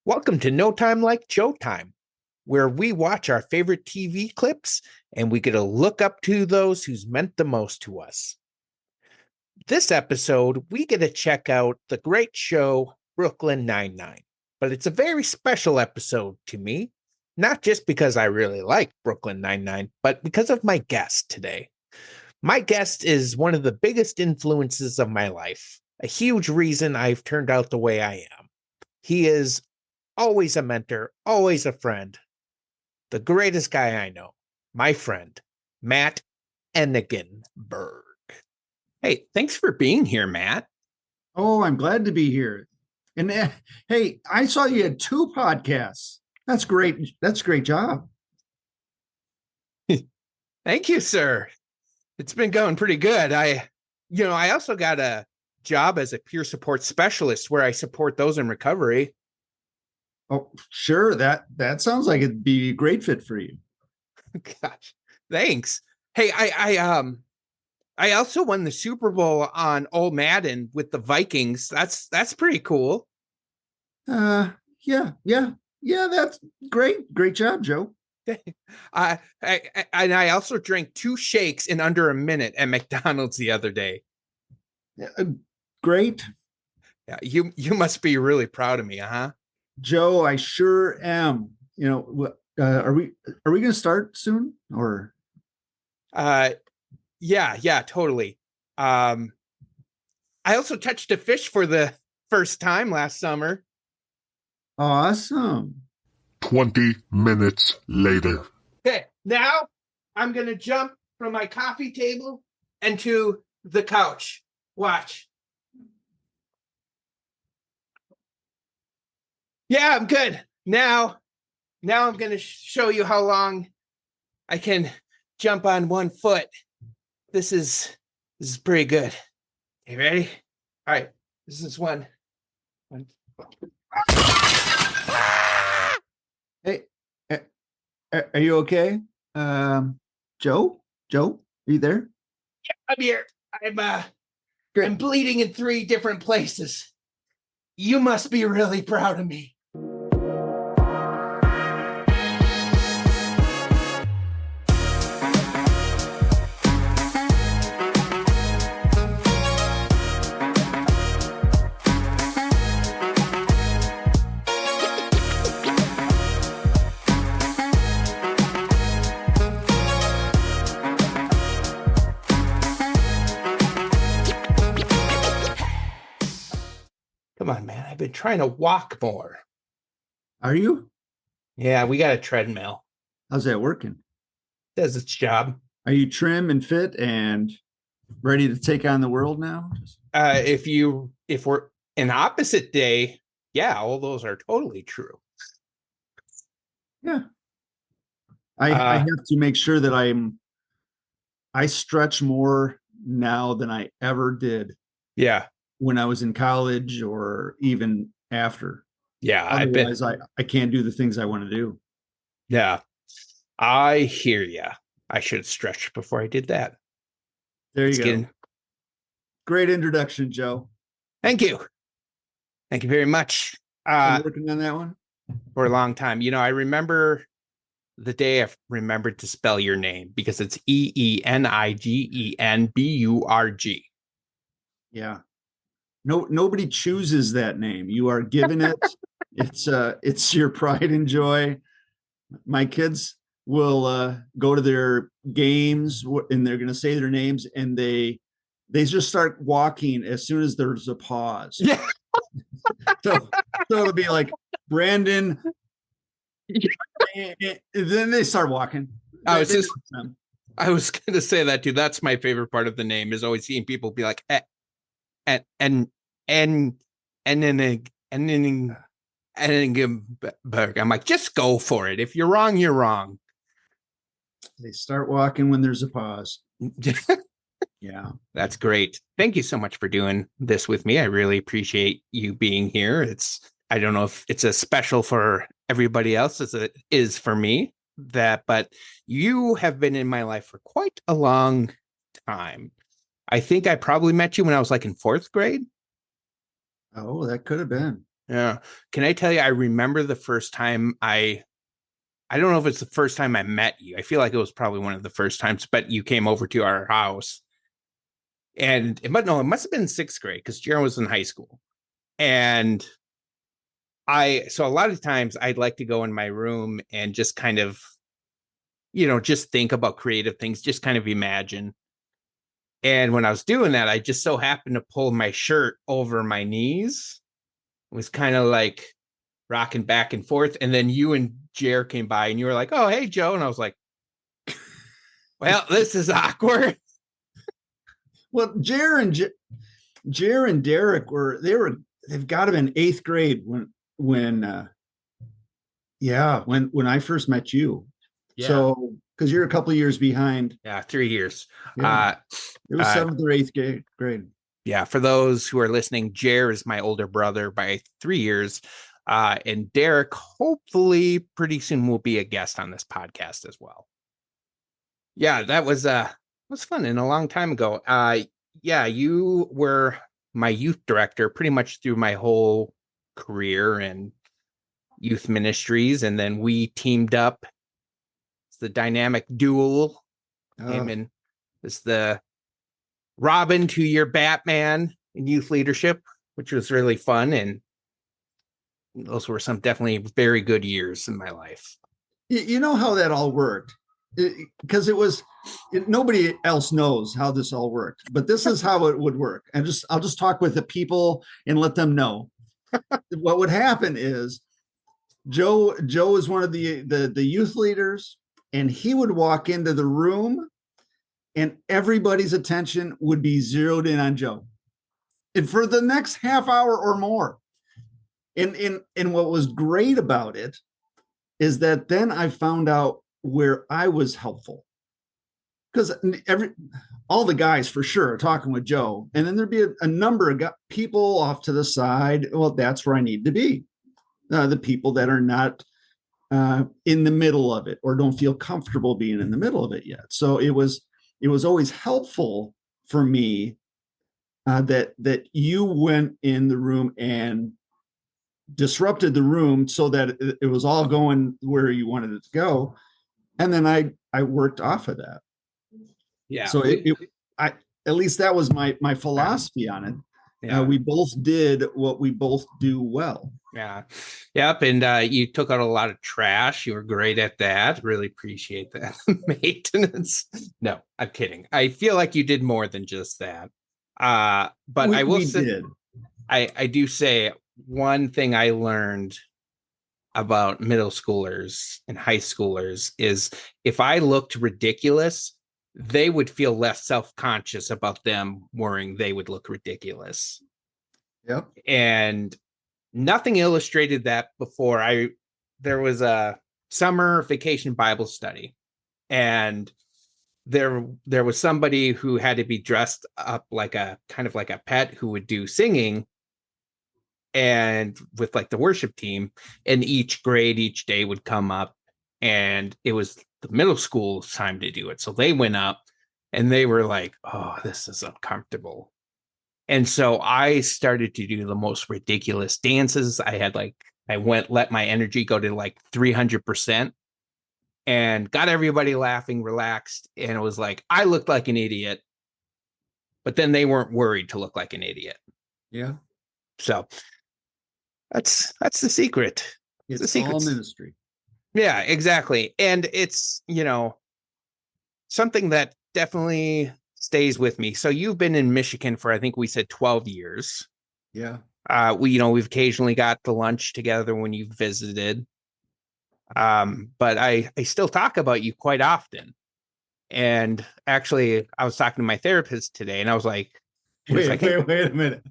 Welcome to No Time Like Joe Time, where we watch our favorite TV clips and we get to look up to those who's meant the most to us. This episode, we get to check out the great show Brooklyn Nine-Nine, but it's a very special episode to me, not just because I really like Brooklyn Nine-Nine, but because of my guest today. My guest is one of the biggest influences of my life, a huge reason I've turned out the way I am. He is always a mentor, always a friend. The greatest guy I know, my friend, Matt Eenigenburg. Hey, thanks for being here, Matt. Oh, I'm glad to be here. And hey, I saw you had 2 podcasts. That's great. That's a great job. Thank you, sir. It's been going pretty good. I also got a job as a peer support specialist where I support those in recovery. Oh, sure. That sounds like it'd be a great fit for you. Gosh, thanks. Hey, I also won the Super Bowl on Old Madden with the Vikings. That's pretty cool. Yeah. That's great. Great job, Joe. I also drank 2 shakes in under a minute at McDonald's the other day. Great. Yeah, you must be really proud of me, huh? Joe, I sure am. Are we going to start soon or? Yeah, totally. I also touched a fish for the first time last summer. Awesome. 20 minutes later. Okay, now I'm going to jump from my coffee table and to the couch. Watch. Yeah, I'm good. Now I'm going to show you how long I can jump on one foot. This is pretty good. You ready? All right. This is one. Hey, are you okay? Joe, are you there? Yeah, I'm here. Great. I'm bleeding in 3 different places. You must be really proud of me. Come on, man. I've been trying to walk more. Are you? Yeah, we got a treadmill. How's that working? Does its job. Are you trim and fit and ready to take on the world now? If we're an opposite day, yeah, all those are totally true. Yeah. I have to make sure that I stretch more now than I ever did. Yeah. When I was in college or even after. Yeah. Otherwise, I can't do the things I want to do. Yeah. I hear you. I should have stretched before I did that. There you go. Great introduction, Joe. Thank you. Thank you very much. I'm working on that one for a long time. I remember the day I remembered to spell your name because it's Eenigenburg. Yeah. No, nobody chooses that name. You are given it. It's your pride and joy. My kids will go to their games and they're going to say their names and they just start walking as soon as there's a pause. Yeah. so it'll be like Brandon. And then they start walking. I was going to say that too. That's my favorite part of the name is always seeing people be like, N-again-burg. I'm like, just go for it. If you're wrong, you're wrong. They start walking when there's a pause. Yeah. That's great. Thank you so much for doing this with me. I really appreciate you being here. I don't know if it's as special for everybody else as it is for me, but you have been in my life for quite a long time. I think I probably met you when I was like in 4th grade. Oh, that could have been. Yeah. Can I tell you, I remember the first time I don't know if it's the first time I met you. I feel like it was probably one of the first times, but you came over to our house. And it must have been sixth grade because Jaron was in high school. And so a lot of times I'd like to go in my room and just kind of, just think about creative things, just kind of imagine. And when I was doing that, I just so happened to pull my shirt over my knees. It was kind of like rocking back and forth. And then you and Jer came by and you were like, "Oh, hey, Joe." And I was like, "Well, this is awkward." Well, Jer and Derek they've got to be in eighth grade when I first met you. Yeah. So because you're a couple of years behind. Yeah, 3 years. Yeah. It was seventh or eighth grade. Yeah, for those who are listening, Jer is my older brother by 3 years. And Derek, hopefully pretty soon, will be a guest on this podcast as well. Yeah, that was fun and a long time ago. Yeah, you were my youth director pretty much through my whole career and youth ministries, and then we teamed up. It's the dynamic duel. Him and it's the Robin to your Batman in youth leadership, which was really fun, and those were some definitely very good years in my life. You know how that all worked, because nobody else knows how this all worked, but this is how it would work. And I'll just talk with the people and let them know. What would happen is Joe is one of the youth leaders, and he would walk into the room and everybody's attention would be zeroed in on Joe. And for the next half hour or more. And what was great about it is that then I found out where I was helpful. Because all the guys for sure are talking with Joe, and then there'd be a number of people off to the side. Well, that's where I need to be. The people that are not in the middle of it or don't feel comfortable being in the middle of it yet. So it was always helpful for me that you went in the room and disrupted the room so that it was all going where you wanted it to go, and then I worked off of that. Yeah. So I at least that was my philosophy on it. Yeah. We both did what we both do well. Yeah. Yep. And you took out a lot of trash. You were great at that. Really appreciate that. Maintenance. No, I'm kidding. I feel like you did more than just that. But I will say, I do say one thing I learned about middle schoolers and high schoolers is if I looked ridiculous, they would feel less self-conscious about them worrying they would look ridiculous. Yep. And nothing illustrated that before. There was a summer vacation Bible study, and there was somebody who had to be dressed up like a kind of like a pet who would do singing and with like the worship team, and each grade each day would come up, and it was the middle school time to do it. So they went up and they were like, "Oh, this is uncomfortable." And so I started to do the most ridiculous dances. Let my energy go to like 300% and got everybody laughing, relaxed. And it was like, I looked like an idiot, but then they weren't worried to look like an idiot. Yeah. So that's the secret. It's all ministry. Yeah, exactly. And it's, something that definitely stays with me. So you've been in Michigan for, I think we said 12 years. Yeah. We've occasionally got the lunch together when you've visited. But I still talk about you quite often. And actually, I was talking to my therapist today, and I was like, wait a minute.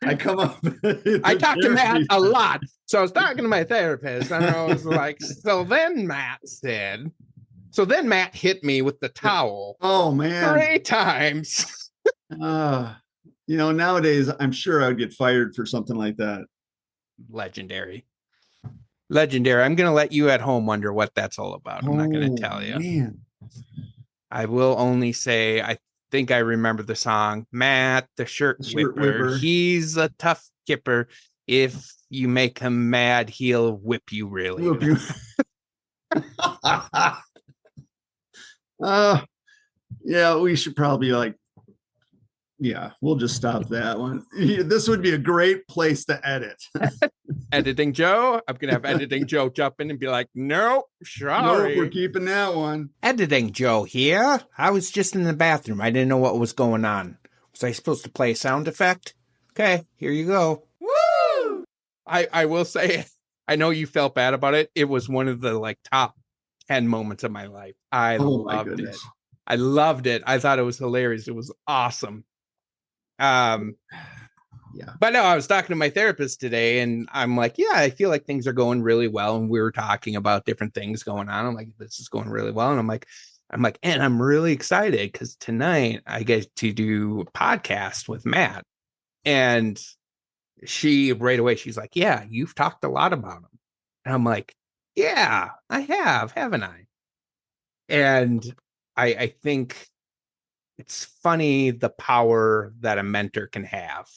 I come up. I talk to Matt a lot. So I was talking to my therapist, and I was like, so then Matt hit me with the towel. Oh, man. 3 times. Nowadays, I'm sure I would get fired for something like that. Legendary. I'm going to let you at home wonder what that's all about. I'm not going to tell you. Man. I will only say, I think I remember the song, Matt, the shirt whipper. He's a tough kipper. If you make him mad, he'll whip you really Whoop bad. you. Yeah, we should probably we'll just stop that one. This would be a great place to edit. Editing Joe. I'm going to have Editing Joe jump in and be like, nope, sorry. No, we're keeping that one. Editing Joe here. I was just in the bathroom. I didn't know what was going on. Was I supposed to play a sound effect? Okay, here you go. Woo! I will say, I know you felt bad about it. It was one of the top 10 moments of my life. I loved it. I loved it. I thought it was hilarious. It was awesome. Yeah. But no, I was talking to my therapist today and I'm like, yeah, I feel like things are going really well. And we were talking about different things going on. I'm like, this is going really well. And I'm like, and I'm really excited because tonight I get to do a podcast with Matt. And she right away, she's like, yeah, you've talked a lot about him. And I'm like, yeah, I have, haven't I? And I think it's funny the power that a mentor can have.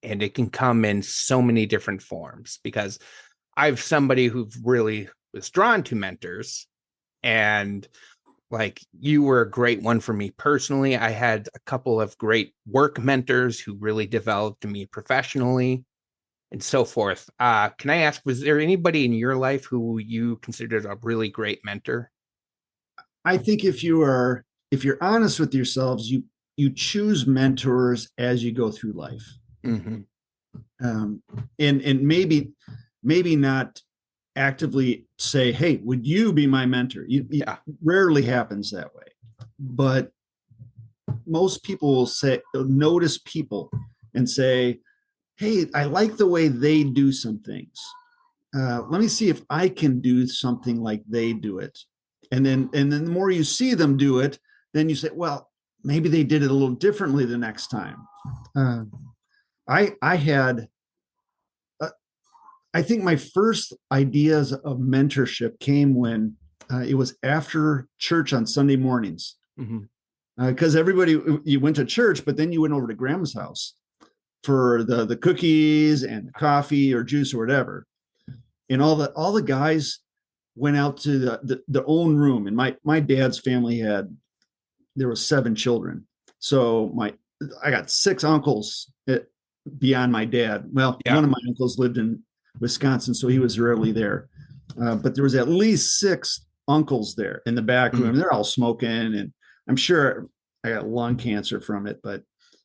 And it can come in so many different forms because I've somebody who really was drawn to mentors. And you were a great one for me personally. I had a couple of great work mentors who really developed me professionally and so forth. Can I ask, was there anybody in your life who you considered a really great mentor? I think if you're honest with yourselves, you choose mentors as you go through life. Mm-hmm. And maybe not actively say, hey, would you be my mentor? It rarely happens that way. But most people will notice people and say, hey, I like the way they do some things. Let me see if I can do something like they do it. And then the more you see them do it, then you say, well, maybe they did it a little differently the next time. I had, I think my first ideas of mentorship came when it was after church on Sunday mornings. Because you went to church, but then you went over to grandma's house for the cookies and the coffee or juice or whatever. And all the guys went out to their own room. And my dad's family there were 7 children. So I got 6 uncles beyond my dad. Well, one of my uncles lived in Wisconsin, so he was rarely there. But there was at least 6 uncles there in the back room. They're all smoking, and I'm sure I got lung cancer from it. But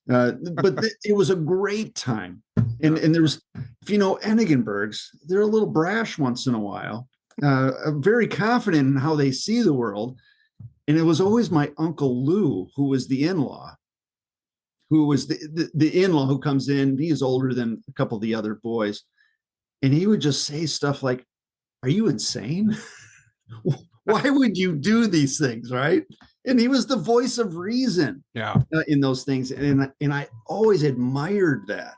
it was a great time. And there was, if you know N-again-burgs, they're a little brash once in a while, very confident in how they see the world. And it was always my Uncle Lou, who was the in-law, who was the in-law who comes in. He's older than a couple of the other boys. And he would just say stuff like, are you insane? Why would you do these things, right? And he was the voice of reason in those things. And I always admired that,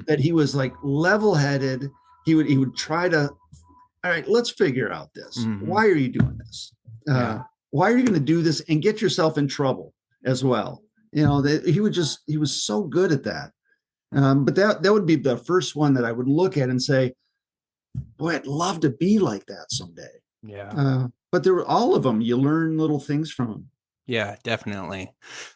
that he was level-headed. He would try to, all right, let's figure out this. Why are you doing this? Why are you going to do this and get yourself in trouble as well? He was so good at that. But that would be the first one that I would look at and say, boy, I'd love to be like that someday. Yeah. But there were all of them. You learn little things from them. Yeah, definitely.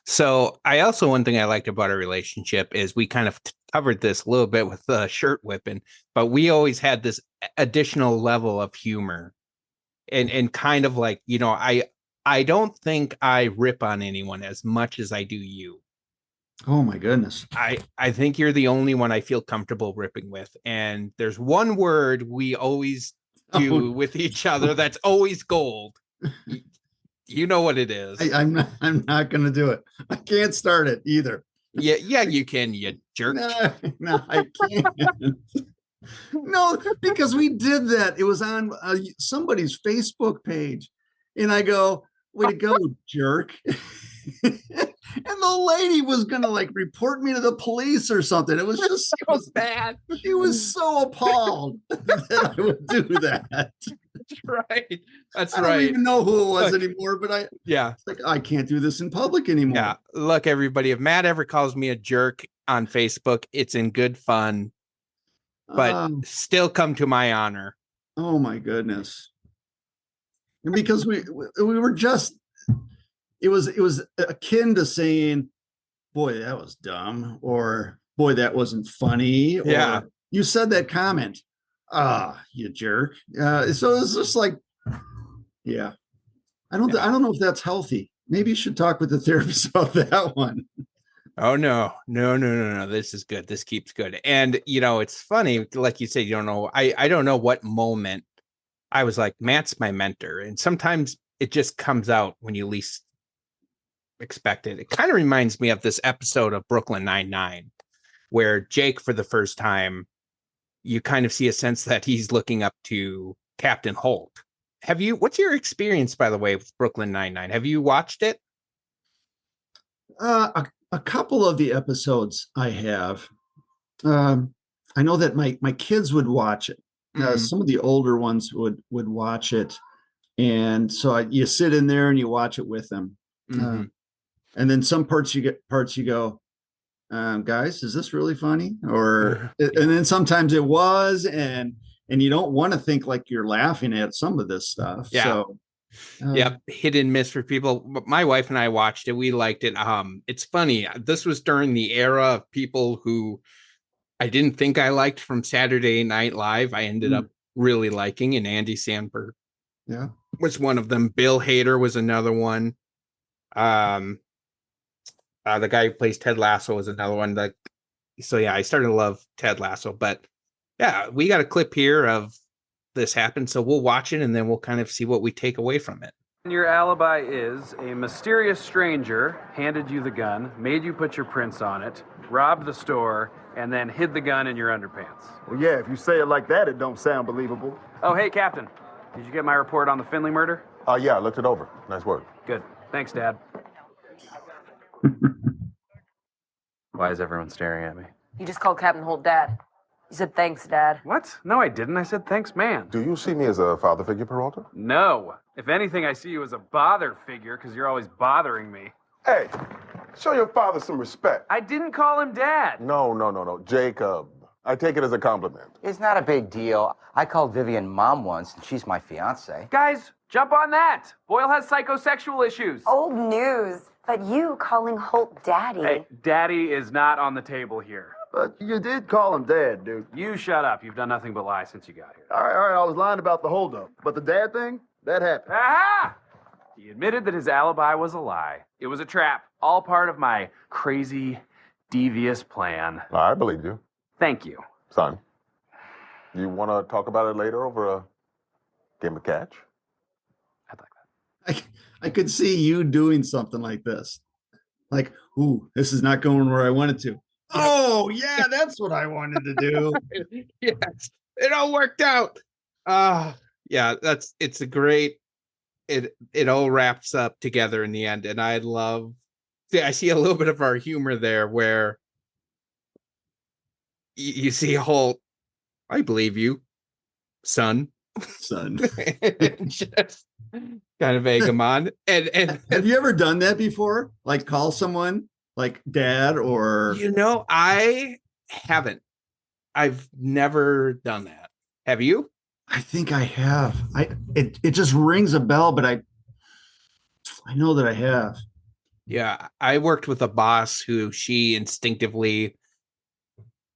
So one thing I liked about our relationship is we kind of covered this a little bit with the shirt whipping, but we always had this additional level of humor and kind of I don't think I rip on anyone as much as I do you. Oh my goodness. I think you're the only one I feel comfortable ripping with. And there's one word we always do with each other that's always gold. You know what it is. I'm not going to do it. I can't start it either. Yeah, you can, you jerk. No, I can't. No, because we did that. It was on somebody's Facebook page. And I go, way to go, jerk. And the lady was going to report me to the police or something. It was just so bad. She was so appalled that I would do that. That's right. I don't even know who it was anymore, but I can't do this in public anymore. Yeah. Look, everybody, if Matt ever calls me a jerk on Facebook, it's in good fun. but Um, still come to my honor. oh my goodness. And because we were just, it was akin to saying, boy, that was dumb, or boy, that wasn't funny, Yeah. or you said that comment. Ah, you jerk. So it's just like, yeah. I don't know if that's healthy. Maybe you should talk with the therapist about that one. Oh no. This is good. This keeps good. And it's funny, like you said, you don't know. I don't know what moment I was like, Matt's my mentor. And sometimes it just comes out when you least expect it. It kind of reminds me of this episode of Brooklyn Nine-Nine, where Jake, for the first time, you kind of see a sense that he's looking up to Captain Holt. What's your experience, by the way, with Brooklyn Nine-Nine? Have you watched it? A couple of the episodes I have. I know that my kids would watch it. Some of the older ones would watch it, and so you sit in there and you watch it with them. And then some parts you go, guys, is this really funny? Or and then sometimes it was, and you don't want to think like you're laughing at some of this stuff. Yeah. So yep, hit and miss for people. My wife and I watched it. We liked it. It's funny. This was during the era of people who I didn't think I liked from Saturday Night Live. I ended up really liking, and Andy Samberg was one of them. Bill Hader was another one. The guy who plays Ted Lasso was another one. I started to love Ted Lasso. But yeah, we got a clip here of this happened, so we'll watch it and then we'll kind of see what we take away from it. Your alibi is a mysterious stranger handed you the gun, made you put your prints on it, robbed the store, and then hid the gun in your underpants. Well, yeah, if you say it like that, it don't sound believable. Oh, hey, Captain. Did you get my report on the Finley murder? Yeah, I looked it over. Nice work. Good. Thanks, Dad. Why is everyone staring at me? You just called Captain Holt Dad. You said thanks, Dad. What? No, I didn't. I said thanks, man. Do you see me as a father figure, Peralta? No. If anything, I see you as a bother figure because you're always bothering me. Hey, show your father some respect. I didn't call him Dad. No. Jacob. I take it as a compliment. It's not a big deal. I called Vivian Mom once, and she's my fiance. Guys, jump on that. Boyle has psychosexual issues. Old news. But you calling Holt Daddy. Hey, Daddy is not on the table here. But you did call him Dad, dude. You shut up. You've done nothing but lie since you got here. All right, I was lying about the holdup. But the dad thing, that happened. Aha! He admitted that his alibi was a lie. It was a trap. All part of my crazy, devious plan. I believe you. Thank you. Son, you want to talk about it later over a game of catch? I'd like that. I could see you doing something like this. Like, ooh, this is not going where I wanted to. Oh, yeah, that's what I wanted to do. Yes, it all worked out. Yeah, it's a great, it all wraps up together in the end. And I see a little bit of our humor there where you see Holt, I believe you, son. Just kind of egg him on. And have you ever done that before? Like call someone like Dad or I haven't. I've never done that. Have you? I think I have. It just rings a bell, but I know that I have. Yeah, I worked with a boss who she instinctively,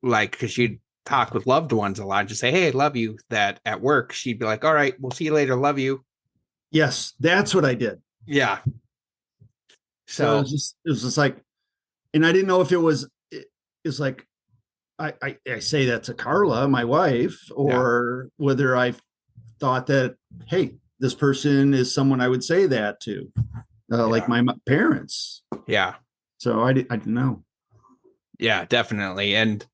like, because she'd talk with loved ones a lot, just say, hey, I love you, that at work she'd be like, all right, we'll see you later, love you. Yes, that's what I did. Yeah. So it was just like, and I didn't know if it's like I say that to Carla, my wife, or whether I thought that, hey, this person is someone I would say that to, like my parents. Yeah. So I didn't know. Yeah, definitely. And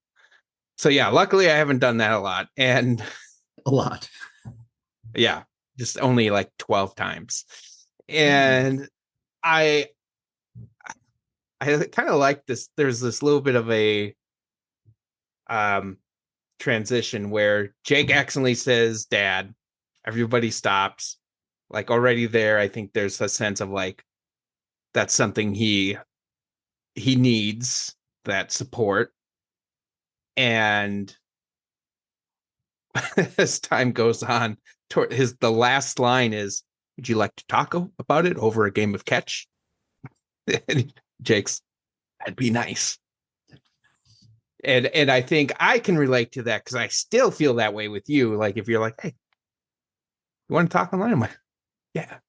so, yeah, luckily I haven't done that a lot. And a lot. Yeah, just only like 12 times. And I kind of like this. There's this little bit of a transition where Jake accidentally says, Dad, everybody stops. Like already there, I think there's a sense of like, that's something he needs, that support. And as time goes on, the last line is, "Would you like to talk about it over a game of catch?" And Jake's, "That'd be nice." And I think I can relate to that because I still feel that way with you. Like if you're like, "Hey, you want to talk online?" I'm like,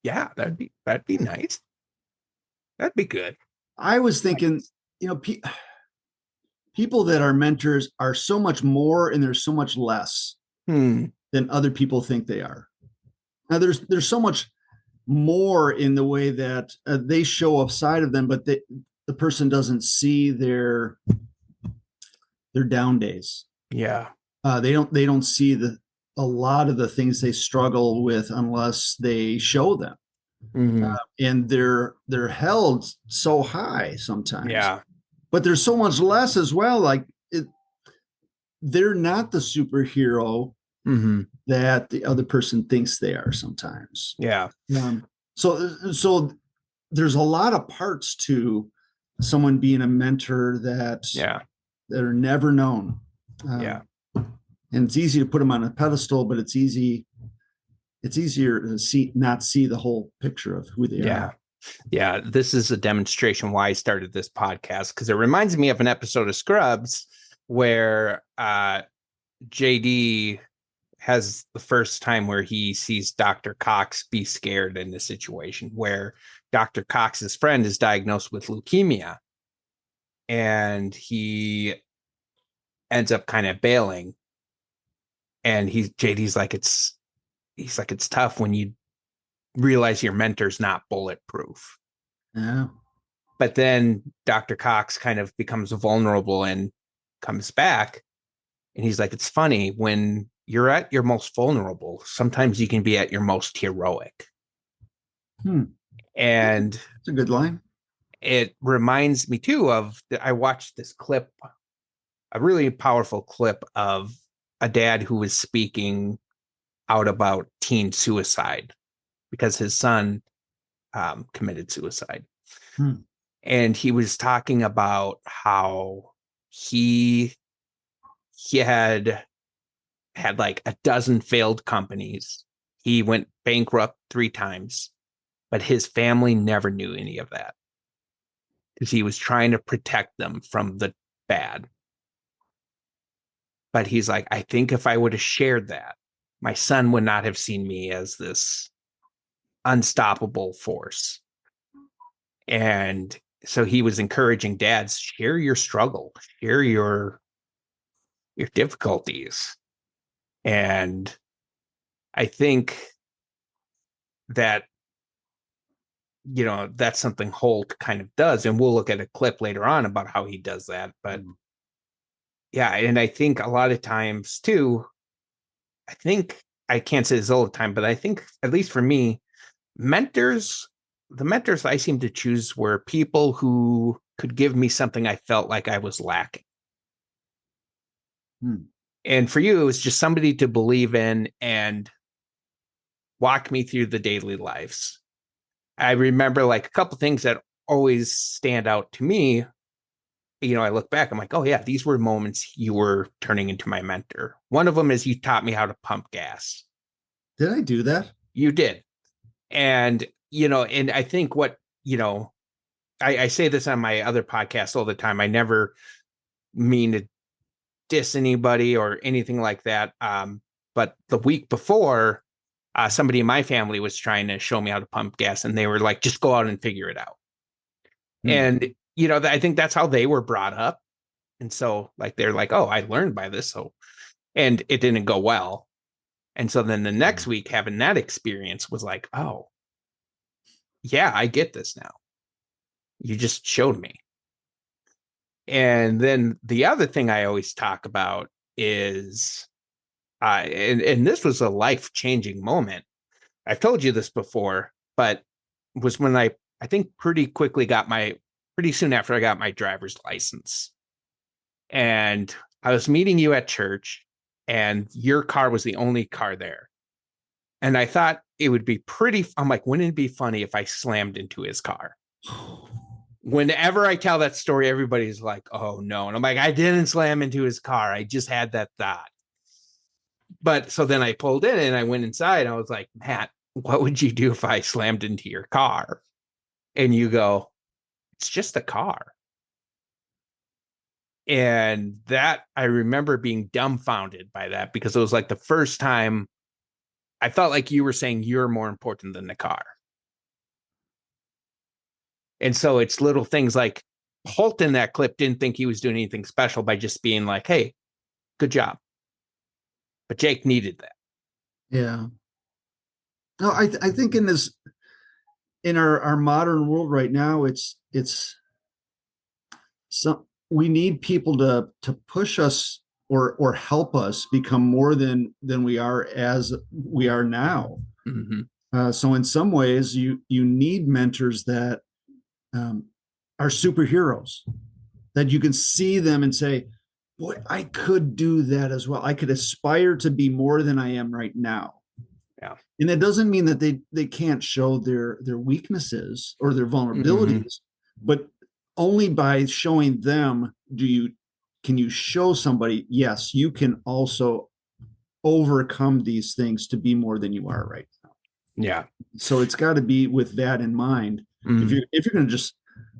yeah, that'd be nice. That'd be good. I was thinking, people that are mentors are so much more and there's so much less than other people think they are. Now there's so much more in the way that they show a side of them, but the person doesn't see their down days. Yeah. They don't see a lot of the things they struggle with unless they show them. And they're held so high sometimes. Yeah. But there's so much less as well. Like they're not the superhero that the other person thinks they are sometimes. Yeah. So there's a lot of parts to someone being a mentor that are never known. Yeah. And it's easy to put them on a pedestal, but it's easier to not see the whole picture of who they are. Yeah, this is a demonstration why I started this podcast, because it reminds me of an episode of Scrubs where JD has the first time where he sees Dr. Cox be scared in this situation where Dr. Cox's friend is diagnosed with leukemia and he ends up kind of bailing. And JD's like, it's tough when you realize your mentor's not bulletproof. Yeah. But then Dr. Cox kind of becomes vulnerable and comes back. And he's like, it's funny, when you're at your most vulnerable, sometimes you can be at your most heroic. And it's a good line. It reminds me too of I watched this clip, a really powerful clip of a dad who was speaking out about teen suicide because his son committed suicide. And he was talking about how he had like a dozen failed companies. He went bankrupt 3 times, but his family never knew any of that because he was trying to protect them from the bad. But he's like, I think if I would have shared that, my son would not have seen me as this unstoppable force. And so he was encouraging dads, share your struggle, share your difficulties. And I think that, that's something Holt kind of does. And we'll look at a clip later on about how he does that. But yeah, and I think a lot of times too, I think I can't say this all the time, but I think, at least for me, the mentors I seem to choose were people who could give me something I felt like I was lacking. And for you, it was just somebody to believe in and walk me through the daily lives. I remember like a couple things that always stand out to me. I look back, I'm like, oh yeah, these were moments you were turning into my mentor. One of them is you taught me how to pump gas. Did I do that? You did. And, and I think what, I say this on my other podcast all the time. I never mean to diss anybody or anything like that. But the week before, somebody in my family was trying to show me how to pump gas, and they were like, just go out and figure it out. And, I think that's how they were brought up. And so like, they're like, oh, I learned by this. So, and it didn't go well. And so then the next week having that experience was like, oh, yeah, I get this now. You just showed me. And then the other thing I always talk about is, and this was a life-changing moment. I've told you this before, but was when I think pretty soon after I got my driver's license. And I was meeting you at church, and your car was the only car there. And I thought it would be I'm like, wouldn't it be funny if I slammed into his car? Whenever I tell that story, everybody's like, oh no. And I'm like, I didn't slam into his car. I just had that thought. But so then I pulled in and I went inside. And I was like, Matt, what would you do if I slammed into your car? And you go, it's just a car. And that I remember being dumbfounded by that, because it was like the first time I felt like you were saying you're more important than the car. And so it's little things like Holt in that clip didn't think he was doing anything special by just being like, hey, good job. But Jake needed that. Yeah. No, I think in our modern world right now, it's so we need people to push us or help us become more than we are as we are now. Mm-hmm. So in some ways, you need mentors that are superheroes, that you can see them and say, boy, I could do that as well. I could aspire to be more than I am right now. Yeah. And that doesn't mean that they can't show their weaknesses or their vulnerabilities, but only by showing them can you show somebody, yes, you can also overcome these things to be more than you are right now. Yeah. So it's got to be with that in mind. If you're going to just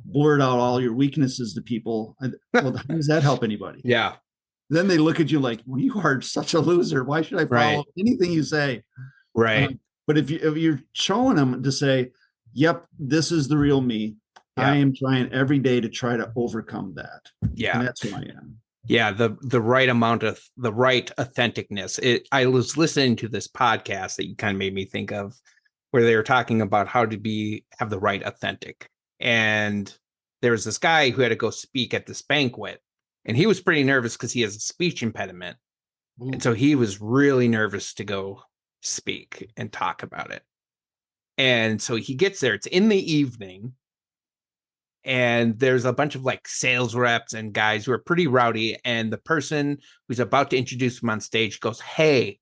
blurt out all your weaknesses to people, well, how does that help anybody? Yeah. Then they look at you like, well, you are such a loser. Why should I follow anything you say? Right. But if you're showing them to say, yep, this is the real me. Yeah. I am trying every day to try to overcome that. Yeah. And that's who I am. Yeah. The right amount of the right authenticness. I was listening to this podcast that you kind of made me think of, where they were talking about how to have the right authentic. And there was this guy who had to go speak at this banquet, and he was pretty nervous because he has a speech impediment. Ooh. And so he was really nervous to go speak and talk about it. And so he gets there, it's in the evening, and there's a bunch of like sales reps and guys who are pretty rowdy. And the person who's about to introduce him on stage goes, hey,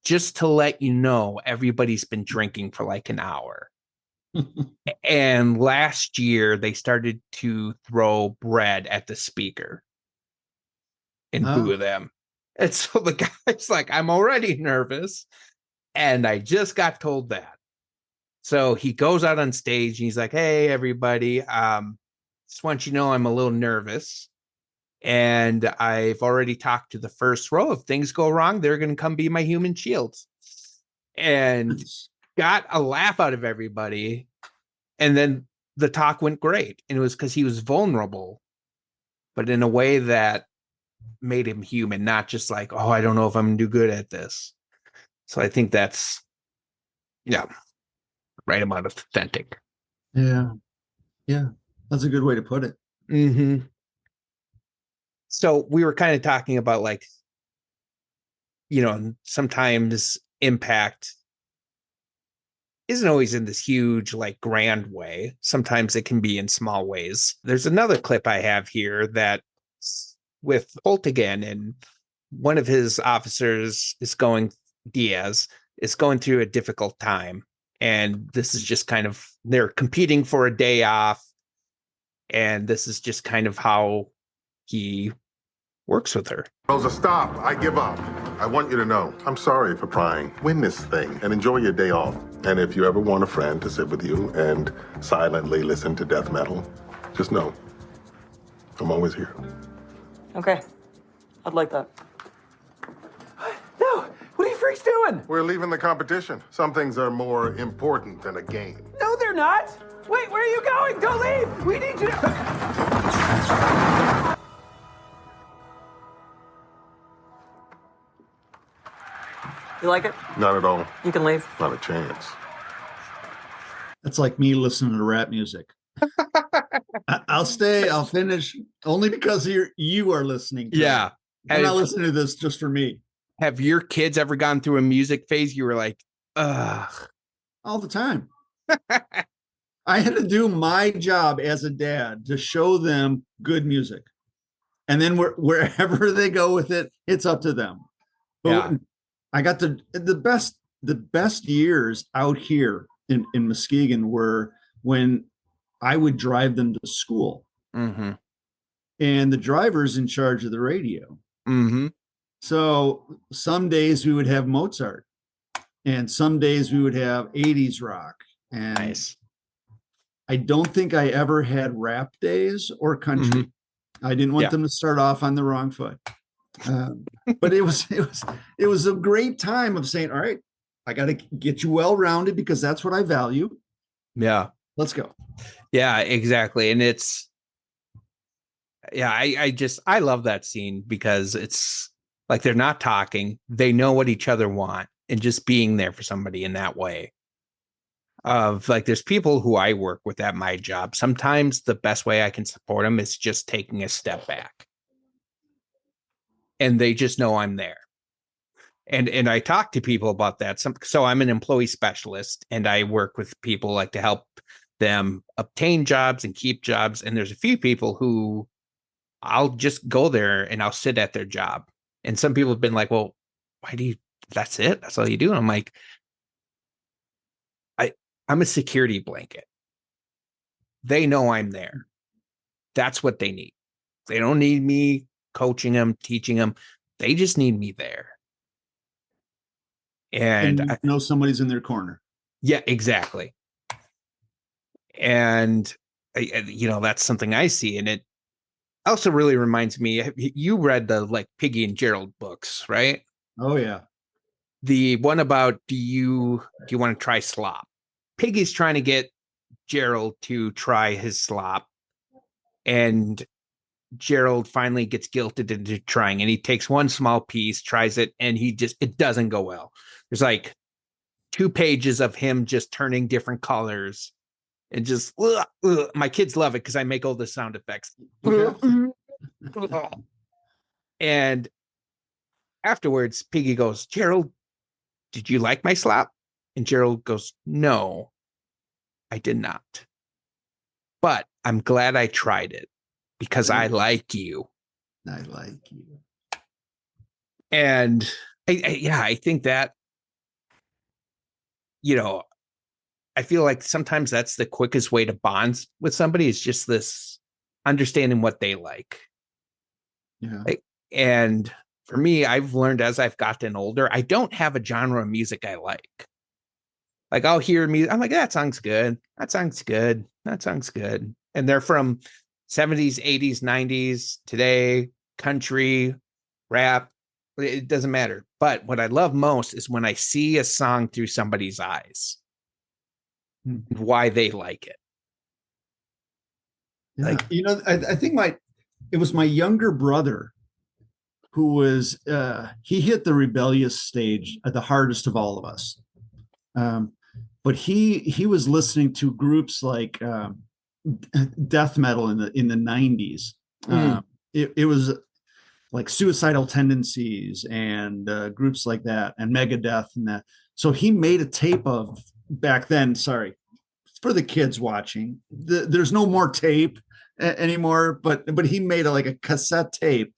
just to let you know, everybody's been drinking for like an hour. And last year they started to throw bread at the speaker and boo them. And so the guy's like, I'm already nervous, and I just got told that. So he goes out on stage and he's like, hey, everybody, just want you to know I'm a little nervous. And I've already talked to the first row. If things go wrong, they're going to come be my human shields. And got a laugh out of everybody. And then the talk went great. And it was because he was vulnerable, but in a way that made him human, not just like, oh, I don't know if I'm going to do good at this. So I think that's, right amount of authentic. Yeah. Yeah. That's a good way to put it. Mm-hmm. So we were kind of talking about like, sometimes impact isn't always in this huge, like grand way. Sometimes it can be in small ways. There's another clip I have here that's with Holt again, and one of his officers Diaz is going through a difficult time. And this is just kind of, they're competing for a day off. And this is just kind of how he works with her. Rosa, stop. I give up. I want you to know, I'm sorry for prying. Win this thing and enjoy your day off. And if you ever want a friend to sit with you and silently listen to death metal, just know, I'm always here. Okay. I'd like that. No! What are you freaks doing? We're leaving the competition. Some things are more important than a game. No, they're not! Wait, where are you going? Don't leave! We need you to... You like it? Not at all. You can leave. Not a chance. That's like me listening to rap music. I'll stay. I'll finish only because you are listening to it. I'm not listening to this just for me. Have your kids ever gone through a music phase you were like, ugh? All the time. I had to do my job as a dad to show them good music. And then wherever they go with it, it's up to them. But I got the best years out here in Muskegon were when I would drive them to school. Mm-hmm. And the driver's in charge of the radio. Mm-hmm. So some days we would have Mozart, and some days we would have 80s rock. And Nice. I don't think I ever had rap days or country. Mm-hmm. I didn't want Yeah. them to start off on the wrong foot. But it was a great time of saying, all right, I got to get you well-rounded because that's what I value. Yeah. Let's go. Yeah, exactly. And it's, yeah, I love that scene because it's like they're not talking. They know what each other want, and just being there for somebody in that way. Of like, there's people who I work with at my job. Sometimes the best way I can support them is just taking a step back. And they just know I'm there. And I talk to people about that. So I'm an employee specialist, and I work with people like to help them obtain jobs and keep jobs. And there's a few people who I'll just go there and I'll sit at their job. And some people have been like, well, why do you, that's it? That's all you do? And I'm like, I'm a security blanket. They know I'm there. That's what they need. They don't need me coaching them, teaching them. They just need me there. And I know somebody's in their corner. Yeah, exactly. And that's something I see. And it also really reminds me, you read the like Piggy and Gerald books, right? Oh yeah. The one about, do you want to try slop? Piggy's trying to get Gerald to try his slop, and Gerald finally gets guilted into trying, and he takes one small piece, tries it, and it doesn't go well. There's like 2 pages of him just turning different colors and just my kids love it because I make all the sound effects. And afterwards, Piggy goes, Gerald, did you like my slop? And Gerald goes, no, I did not. But I'm glad I tried it because I like you. I like you. And I think that, I feel like sometimes that's the quickest way to bond with somebody, is just this understanding what they like. Yeah. And for me, I've learned as I've gotten older, I don't have a genre of music I like. Like I'll hear music, I'm like, that song's good. That song's good. That song's good. And they're from 70s, 80s, 90s, today, country, rap. It doesn't matter. But what I love most is when I see a song through somebody's eyes, why they like it. Yeah. I think it was my younger brother who was, he hit the rebellious stage at the hardest of all of us. But he was listening to groups like death metal in the 90s. It was like Suicidal Tendencies and groups like that, and Megadeth and that. So he made a tape of, back then, sorry, for the kids watching, there's no more tape anymore, but he made like a cassette tape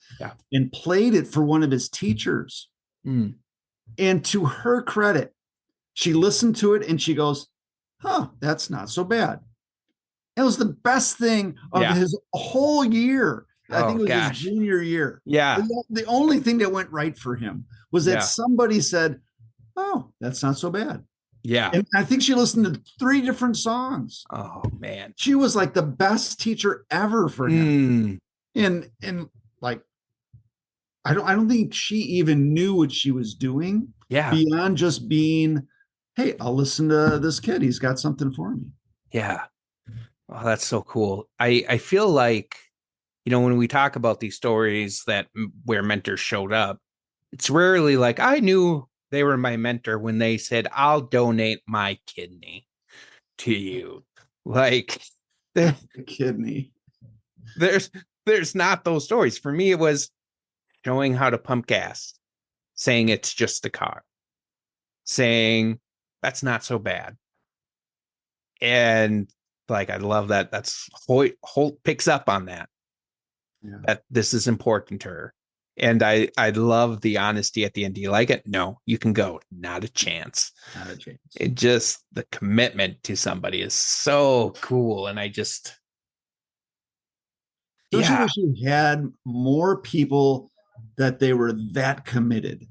and played it for one of his teachers. And to her credit, she listened to it and she goes, huh, that's not so bad. It was the best thing of his whole year. I think it was his junior year. Yeah. The only thing that went right for him was that somebody said, oh, that's not so bad. Yeah. And I think she listened to 3 different songs. Oh man. She was like the best teacher ever for him. And like, I don't think she even knew what she was doing. Yeah. Beyond just being, hey, I'll listen to this kid. He's got something for me. Yeah. Oh, that's so cool. I feel like, when we talk about these stories where mentors showed up, it's rarely like, I knew they were my mentor when they said, I'll donate my kidney to you. Like the kidney. There's not those stories. For me, it was showing how to pump gas, saying it's just a car, saying that's not so bad. And like, I love that. That's Holt picks up on that. Yeah. That this is important to her. And I love the honesty at the end. Do you like it? No, you can go. Not a chance. Not a chance. It just, the commitment to somebody is so cool. And I just, wish you had more people that they were that committed.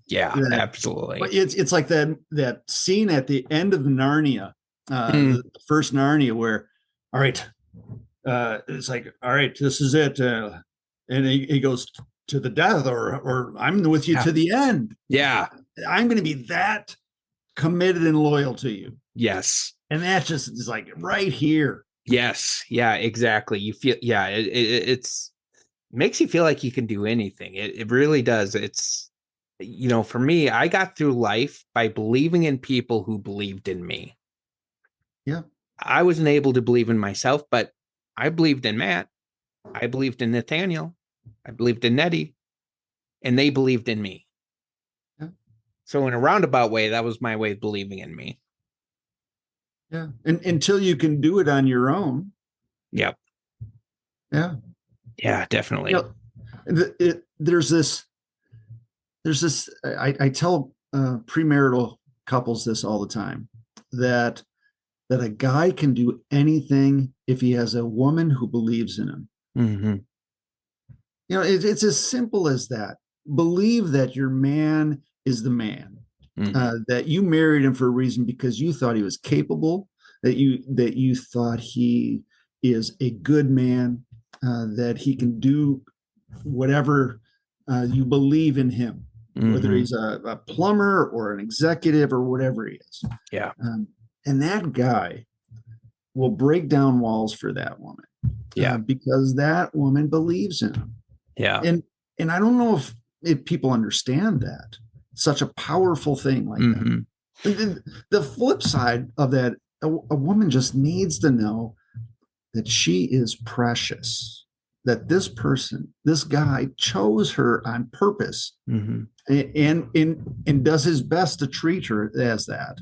Yeah, But absolutely. it's like that scene at the end of Narnia, the first Narnia, where, all right, it's like, all right, this is it, and he goes to the death, or I'm with you to the end. Yeah, I'm going to be that committed and loyal to you. yes, And that just is like right here. yes, yeah, exactly. You feel, yeah, it's makes you feel like you can do anything. It really does. It's, for me, I got through life by believing in people who believed in me. Yeah. I wasn't able to believe in myself, but I believed in Matt. I believed in Nathaniel. I believed in Nettie, and they believed in me. Yeah. So in a roundabout way, that was my way of believing in me. Yeah. And until you can do it on your own. Yep. Yeah. Yeah, definitely. There's this, I tell premarital couples this all the time, that a guy can do anything if he has a woman who believes in him. Mm-hmm. It's as simple as that. Believe that your man is the man, that you married him for a reason because you thought he was capable, that you thought he is a good man, that he can do whatever you believe in him, whether he's a plumber or an executive or whatever he is. Yeah. And that guy will break down walls for that woman. Yeah. Because that woman believes in him. Yeah. And I don't know if people understand that. Such a powerful thing like that. And the flip side of that, a woman just needs to know that she is precious, that this guy chose her on purpose, and does his best to treat her as that.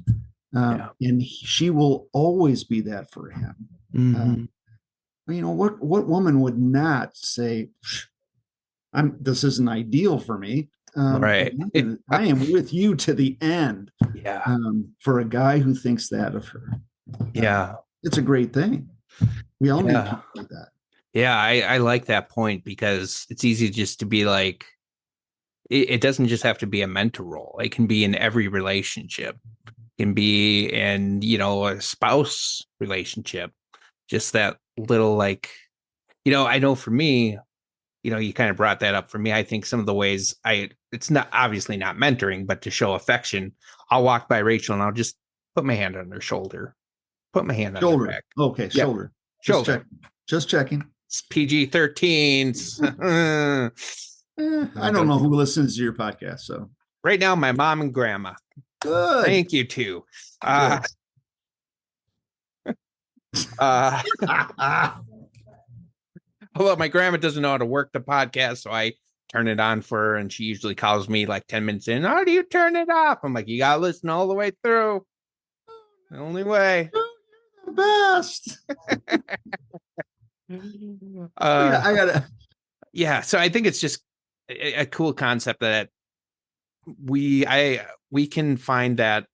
And she will always be that for him. What woman would not say, this isn't ideal for me. Right. I am with you to the end. Yeah. For a guy who thinks that of her. Yeah. It's a great thing. We all need people like that. Yeah, I like that point, because it's easy just to be like, it doesn't just have to be a mentor role. It can be in every relationship. It can be in, a spouse relationship. Just that little, like, I know for me, you kind of brought that up for me. I think some of the ways it's not obviously not mentoring, but to show affection, I'll walk by Rachel and I'll just put my hand on her shoulder, put my hand on her back. Okay. Yep. Shoulder. Just checking. It's PG-13. I don't know who listens to your podcast. So right now, my mom and grandma. Good. Thank you too. Although my grandma doesn't know how to work the podcast, so I turn it on for her, and she usually calls me like 10 minutes in. How do you turn it off? I'm like, you gotta listen all the way through. The only way. You're the best. I gotta. Yeah, so I think it's just a cool concept that we can find that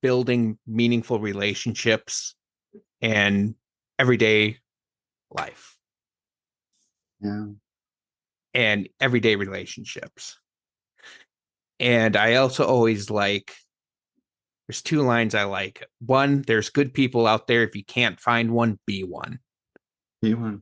building meaningful relationships and everyday life. Yeah. And everyday relationships. And I also always there's two lines I like. One, there's good people out there. If you can't find one, be one. Be one.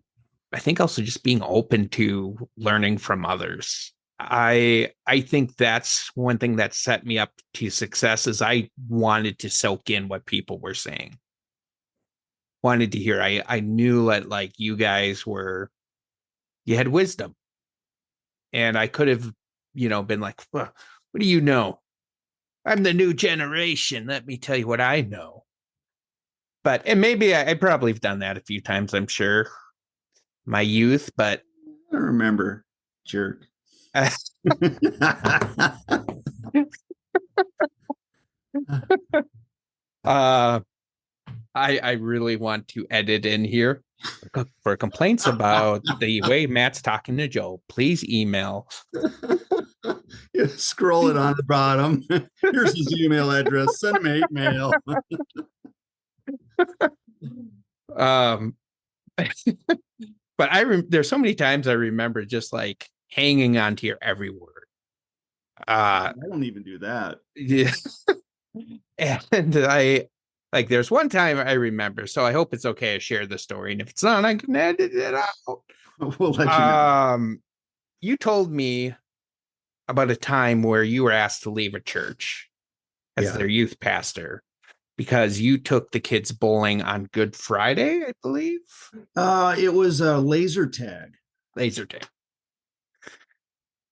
I think also just being open to learning from others. I think that's one thing that set me up to success, is I wanted to soak in what people were saying. Wanted to hear. I knew that you guys you had wisdom. And I could have, been like, well, what do you know? I'm the new generation. Let me tell you what I know. And maybe I probably have done that a few times, I'm sure. My youth, but I don't remember, jerk. I really want to edit in here for complaints about the way Matt's talking to Joe. Please email. You scroll it on the bottom. Here's his email address. Send him 8 mail. But there's so many times I remember just hanging on to your every word. I don't even do that. Yeah. And there's one time I remember, so I hope it's okay to share the story. And if it's not, I can edit it out. We'll let you know. You told me about a time where you were asked to leave a church as their youth pastor because you took the kids bowling on Good Friday, I believe. It was a laser tag.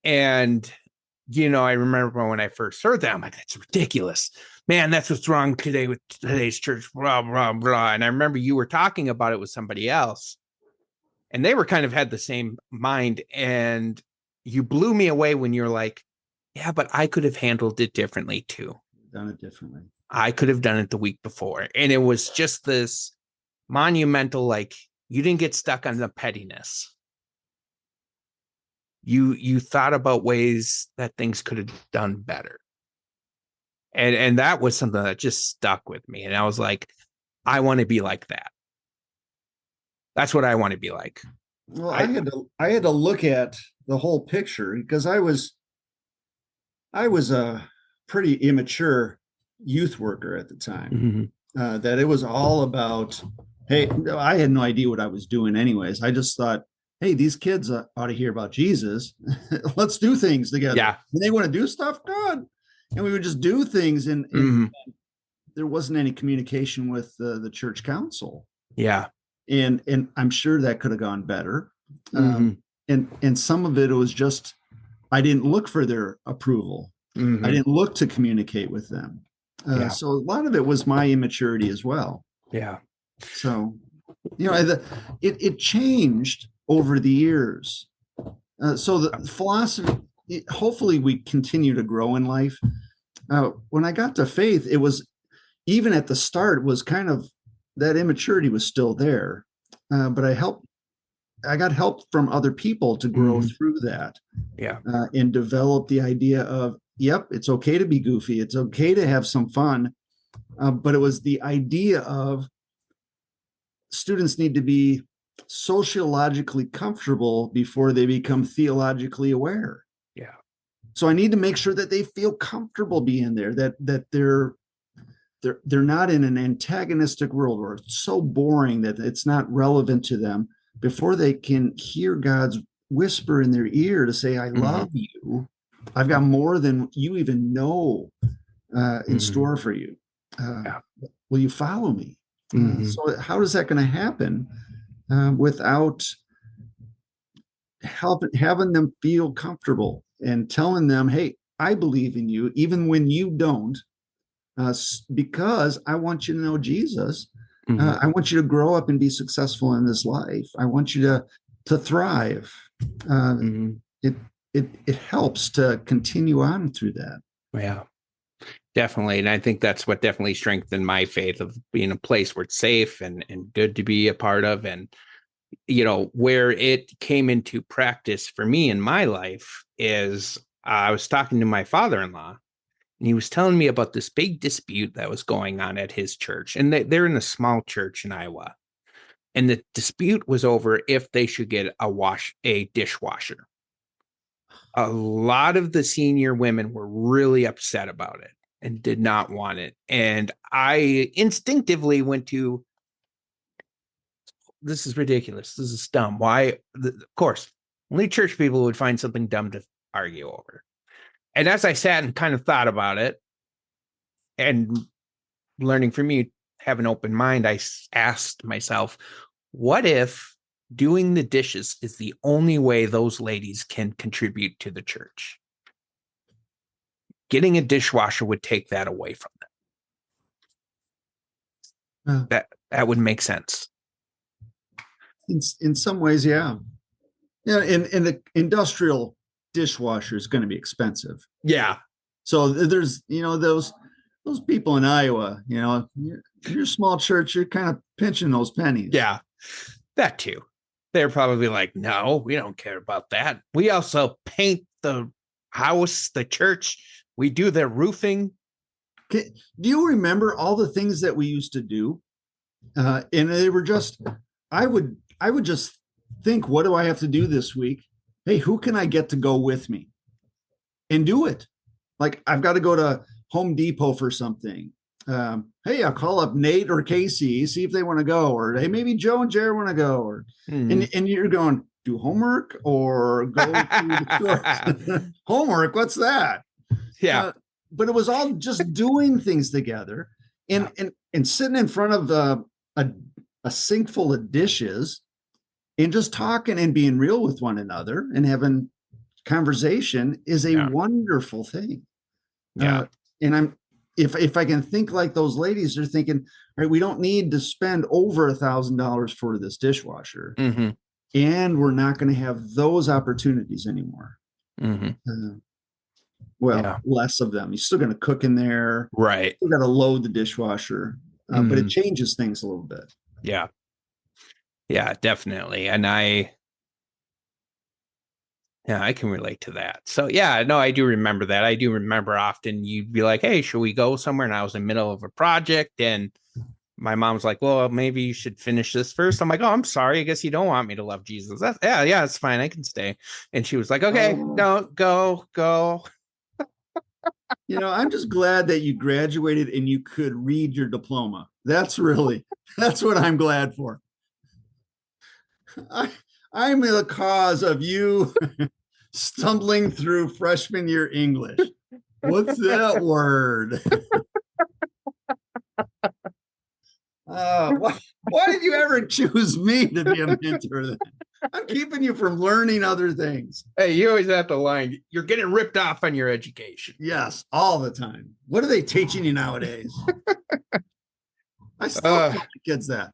And, I remember when I first heard that, I'm like, that's ridiculous. Man, that's what's wrong today with today's church, blah, blah, blah. And I remember you were talking about it with somebody else, and they were kind of had the same mind. And you blew me away when you're like, yeah, but I could have handled it differently too. Done it differently. I could have done it the week before. And it was just this monumental, like, you didn't get stuck on the pettiness. You thought about ways that things could have done better. And that was something that just stuck with me. And I was like, I want to be like that. That's what I want to be like. Well, I had to look at the whole picture because I was a pretty immature youth worker at the time. Mm-hmm. That it was all about, hey, I had no idea what I was doing anyways. I just thought, hey, these kids ought to hear about Jesus. Let's do things together. Yeah. And they want to do stuff, good. And we would just do things, and there wasn't any communication with the church council. Yeah. And I'm sure that could have gone better. Mm-hmm. And some of it was just, I didn't look for their approval. Mm-hmm. I didn't look to communicate with them. So a lot of it was my immaturity as well. Yeah. So, it changed over the years. So the philosophy, hopefully we continue to grow in life. When I got to faith, it was, even at the start, was kind of, that immaturity was still there. But I got help from other people to grow through that. Yeah. And develop the idea of, yep, it's okay to be goofy. It's okay to have some fun. But it was the idea of students need to be sociologically comfortable before they become theologically aware. Yeah. So I need to make sure that they feel comfortable being there, that they're not in an antagonistic world where it's so boring that it's not relevant to them, before they can hear God's whisper in their ear to say, I love you. I've got more than you even know in store for you. Will you follow me? So how is that going to happen without having them feel comfortable and telling them, hey, I believe in you, even when you don't, because I want you to know Jesus. I want you to grow up and be successful in this life. I want you to thrive. It helps to continue on through that. Yeah, definitely. And I think that's what definitely strengthened my faith of being a place where it's safe and good to be a part of. And, where it came into practice for me in my life is I was talking to my father-in-law, and he was telling me about this big dispute that was going on at his church. And they're in a small church in Iowa. And the dispute was over if they should get a dishwasher. A lot of the senior women were really upset about it and did not want it. And I instinctively went to, this is ridiculous. This is dumb. Why? Of course, only church people would find something dumb to argue over. And as I sat and kind of thought about it and learning from you, have an open mind, I asked myself, what if doing the dishes is the only way those ladies can contribute to the church? Getting a dishwasher would take that away from them. That would make sense. In some ways, yeah. Yeah, in the industrial dishwasher is going to be expensive. Yeah. So there's, those people in Iowa, you're a small church, you're kind of pinching those pennies. Yeah, that too. They're probably like, no, we don't care about that. We also paint the house, the church. We do the roofing. Do you remember all the things that we used to do? And they were just, I would just think, what do I have to do this week? hey, who can I get to go with me and do it? Like, I've got to go to Home Depot for something. Hey, I'll call up Nate or Casey, see if they want to go, or hey, maybe Joe and Jared want to go, or and you're going, do homework or go to the store. Homework, what's that? Yeah. But it was all just doing things together and sitting in front of a sink full of dishes and just talking and being real with one another and having conversation is a wonderful thing. Yeah. And if I can think like those ladies, they're thinking, all right, we don't need to spend over $1,000 for this dishwasher. And we're not going to have those opportunities anymore. Less of them. You're still going to cook in there. Right. You got to load the dishwasher, but it changes things a little bit. Yeah. Yeah, definitely. And I can relate to that. So yeah, no, I do remember that. I do remember often you'd be like, hey, should we go somewhere? And I was in the middle of a project and my mom's like, well, maybe you should finish this first. I'm like, oh, I'm sorry. I guess you don't want me to love Jesus. Yeah, it's fine. I can stay. And she was like, okay, no, go. I'm just glad that you graduated and you could read your diploma. That's what I'm glad for. I'm the cause of you stumbling through freshman year English. What's that word? Why did you ever choose me to be a mentor then? I'm keeping you from learning other things. Hey, you always have the line, you're getting ripped off on your education. Yes, all the time. What are they teaching you nowadays? I still tell my kids that.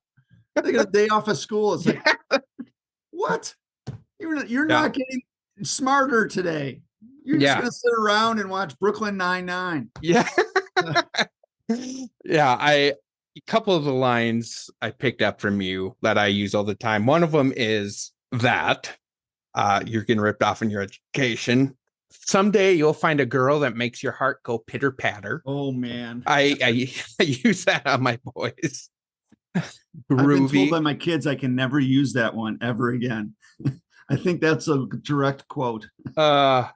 They get a day off of school. It's like, what? You're not getting smarter today. You're just going to sit around and watch Brooklyn Nine-Nine. Yeah. A couple of the lines I picked up from you that I use all the time. One of them is that you're getting ripped off in your education. Someday you'll find a girl that makes your heart go pitter patter. Oh man. I use that on my boys. Groovy. I've been told by my kids I can never use that one ever again. I think that's a direct quote. Groovy.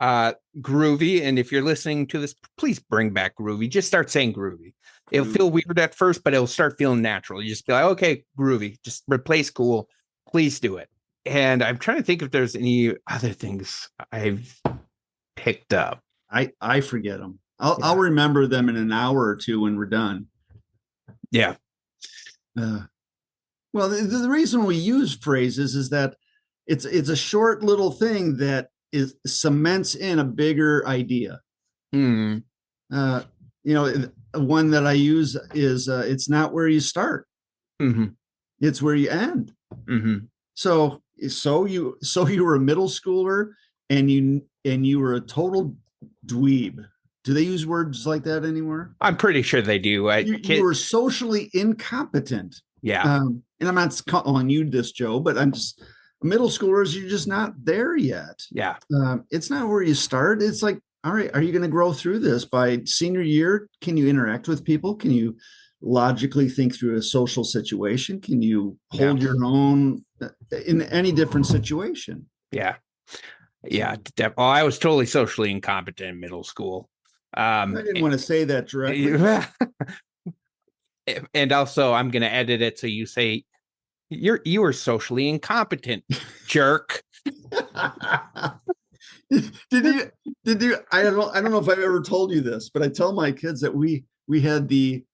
And if you're listening to this, please bring back groovy. Just start saying groovy. It'll feel weird at first, but it'll start feeling natural. You just be like, okay, groovy. Just replace cool. Please do it. And I'm trying to think if there's any other things I've picked up. I forget them. I'll remember them in an hour or two when we're done. Yeah. Well, the reason we use phrases is that it's a short little thing that cements in a bigger idea. One that I use is it's not where you start. It's where you end. So you were a middle schooler and you were a total dweeb. Do they use words like that anymore? I'm pretty sure they do. You were socially incompetent. Yeah. And I'm not calling you this, Joe, but I'm just middle schoolers. You're just not there yet. Yeah. It's not where you start. It's like, all right, are you going to grow through this by senior year? Can you interact with people? Can you logically think through a social situation? Can you hold your own in any different situation? Yeah. Yeah. I was totally socially incompetent in middle school. I didn't want to say that directly. And also I'm going to edit it so you say you were socially incompetent, jerk. Did you I don't know if I've ever told you this, but I tell my kids that we had the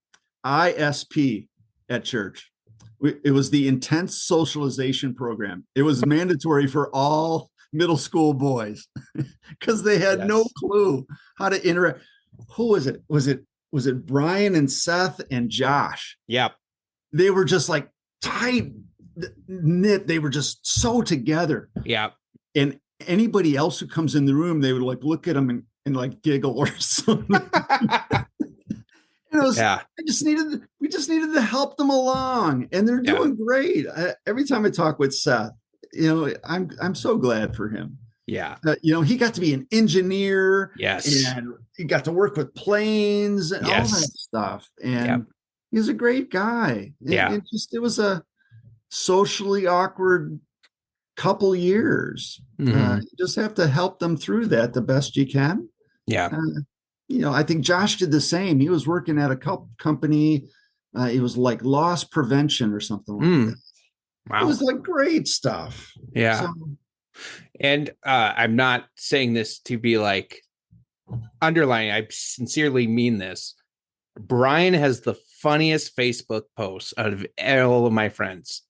ISP at church. It was the intense socialization program. It was mandatory for all middle school boys because they had no clue how to interact. Who was it? Was it Brian and Seth and Josh? Yep. They were just like tight knit. They were just so together. Yeah. And anybody else who comes in the room, they would like look at them and like giggle or something. We just needed to help them along, and they're doing great. Every time I talk with Seth, I'm so glad for him. Yeah. He got to be an engineer. Yes. And he got to work with planes and all that stuff. And he's a great guy. It was a socially awkward couple years. Mhm. You just have to help them through that the best you can. Yeah. I think Josh did the same. He was working at a company. It was like loss prevention or something like that. Wow. It was like great stuff. Yeah. So, And I'm not saying this to be like underlining. I sincerely mean this. Brian has the funniest Facebook posts out of all of my friends.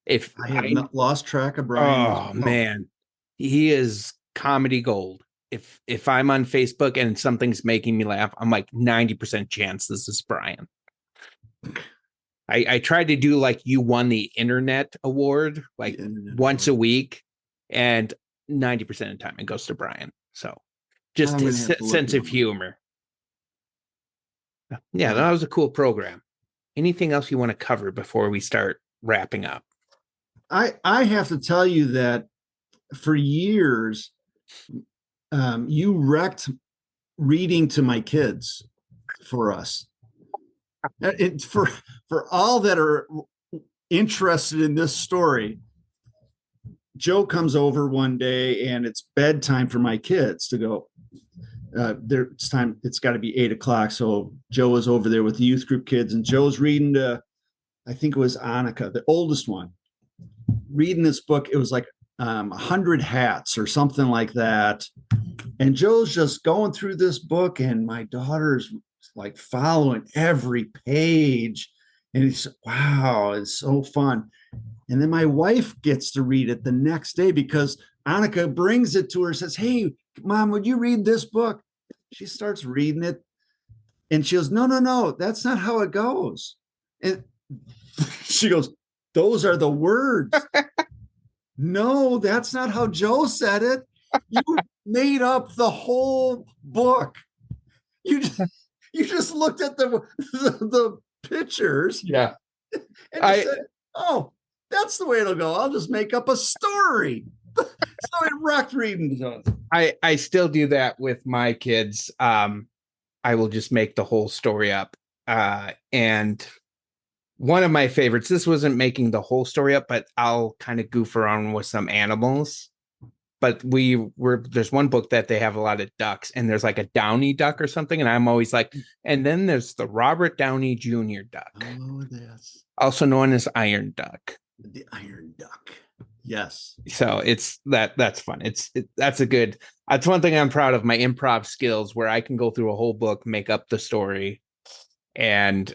If I have not lost track of Brian. Oh man, he is comedy gold. If I'm on Facebook and something's making me laugh, I'm like 90% chance this is Brian. I tried to do like you won the internet award like once a week, and 90% of the time it goes to Brian. So just his sense of humor. Yeah, that was a cool program. Anything else you want to cover before we start wrapping up? I have to tell you that for years, you wrecked reading to my kids for us. For all that are interested in this story, Joe comes over one day and it's bedtime for my kids to go. It's time. It's got to be 8:00. So Joe was over there with the youth group kids, and Joe's reading to, I think it was Annika, the oldest one, reading this book. It was like 100 Hats or something like that. And Joe's just going through this book, and my daughter's like following every page. And he's, wow, it's so fun. And then my wife gets to read it the next day because Annika brings it to her, says, hey, Mom, would you read this book? She starts reading it. And she goes, no, that's not how it goes. And she goes, those are the words. No, that's not how Joe said it. You made up the whole book. You just looked at the pictures. Yeah. And said, oh, that's the way it'll go. I'll just make up a story. So it rocked reading. I still do that with my kids. I will just make the whole story up. And one of my favorites, this wasn't making the whole story up, but I'll kind of goof around with some animals. But there's one book that they have a lot of ducks, and there's like a Downey duck or something. And I'm always like, and then there's the Robert Downey Jr. duck. Oh, that's also known as Iron Duck. The Iron Duck. Yes. So that's fun. That's one thing I'm proud of, my improv skills, where I can go through a whole book, make up the story. And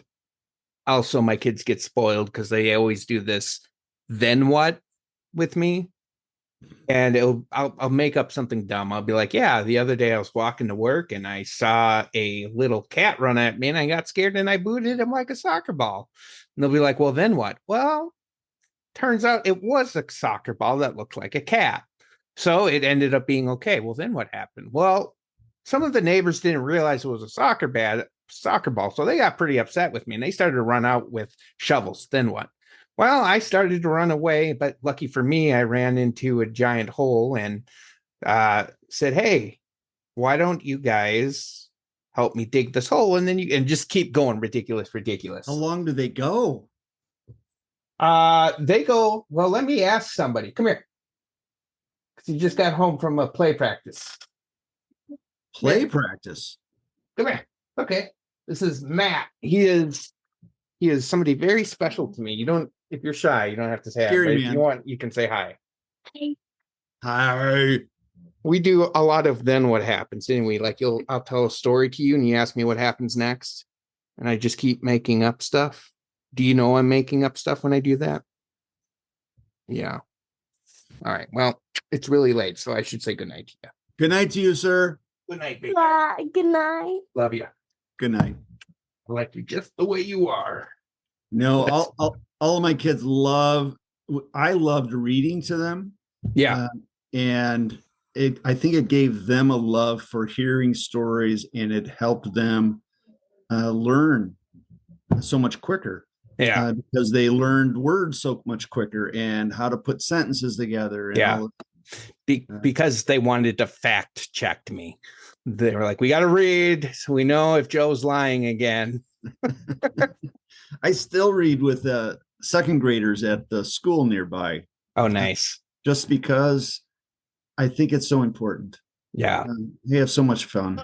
also my kids get spoiled because they always do this then what with me. And I'll make up something dumb. I'll be like, yeah, the other day I was walking to work and I saw a little cat run at me and I got scared and I booted him like a soccer ball. And they'll be like, well, then what? Well, turns out it was a soccer ball that looked like a cat. So it ended up being okay. Well, then what happened? Well, some of the neighbors didn't realize it was a soccer ball. So they got pretty upset with me and they started to run out with shovels. Then what? Well, I started to run away, but lucky for me, I ran into a giant hole and said, hey, why don't you guys help me dig this hole? And then and just keep going. Ridiculous. How long do they go? They go, well, let me ask somebody. Come here. Because you just got home from a play practice. Practice? Come here. Okay. This is Matt. He is somebody very special to me. If you're shy, you don't have to say hi. If you want, you can say hi. Hi. We do a lot of then what happens anyway. Like I'll tell a story to you and you ask me what happens next. And I just keep making up stuff. Do you know I'm making up stuff when I do that? Yeah. All right. Well, it's really late, so I should say good night to you. Good night to you, sir. Good night, baby. Good night. Love you. Good night. I like you just the way you are. No, all of my kids I loved reading to them. Yeah. And I think it gave them a love for hearing stories, and it helped them learn so much quicker. Yeah. Because they learned words so much quicker and how to put sentences together. And yeah. Because they wanted to fact check me. They were like, we got to read so we know if Joe's lying again. I still read with second graders at the school nearby. Oh, nice. just because I think it's so important. Yeah. They have so much fun.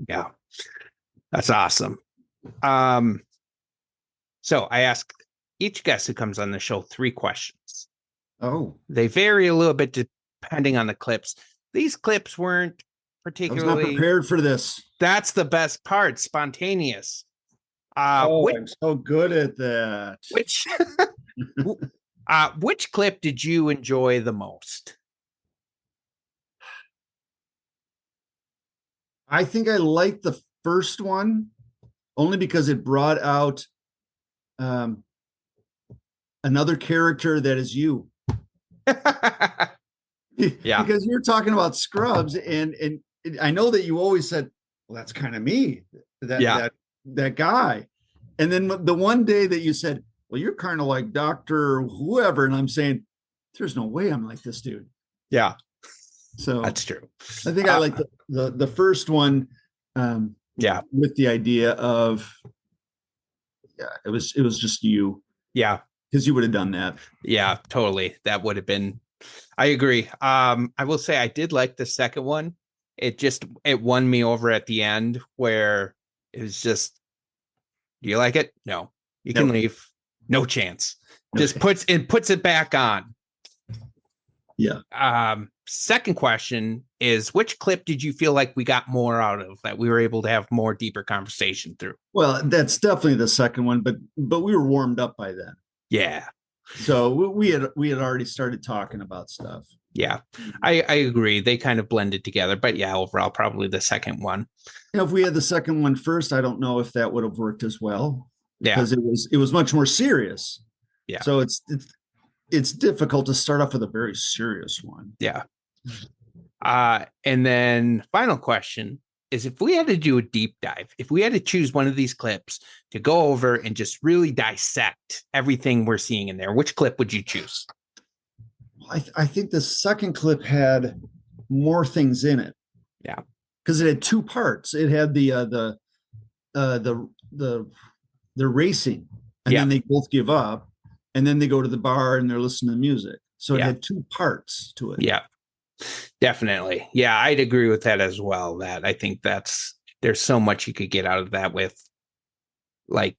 Yeah. That's awesome. So I ask each guest who comes on the show 3 questions. Oh, They vary a little bit depending on the clips. These clips weren't I was particularly not prepared for this. That's the best part, spontaneous. I'm so good at that. Which clip did you enjoy the most? I think I liked the first one only because it brought out another character that is you. Yeah. Because you're talking about Scrubs, and I know that you always said, well, that's kind of me, that guy. And then the one day that you said, well, you're kind of like Dr. whoever, and I'm saying, there's no way I'm like this dude. Yeah. So that's true. I think I like the first one. With the idea of, it was just you. Yeah. Because you would have done that. Yeah, totally. That would have been, I agree. I will say I did like the second one. It won me over at the end where it was just, do you like it? No. You can leave. No chance. Just puts it back on. Yeah. Second question is, which clip did you feel like we got more out of, that we were able to have more deeper conversation through? Well, that's definitely the second one, but we were warmed up by then. Yeah. So we had already started talking about stuff. Yeah, I agree. They kind of blended together, but yeah, overall, probably the second one. If we had the second one first, I don't know if that would have worked as well. Yeah. Because it was much more serious. Yeah. So it's difficult to start off with a very serious one. Yeah. And then final question is, if we had to do a deep dive, if we had to choose one of these clips to go over and just really dissect everything we're seeing in there, which clip would you choose? I think the second clip had more things in it. Yeah. Because it had 2 parts. It had the racing, and then they both give up, and then they go to the bar and they're listening to music. So it had 2 parts to it. Yeah, definitely. Yeah, I'd agree with that as well. That I think there's so much you could get out of that with like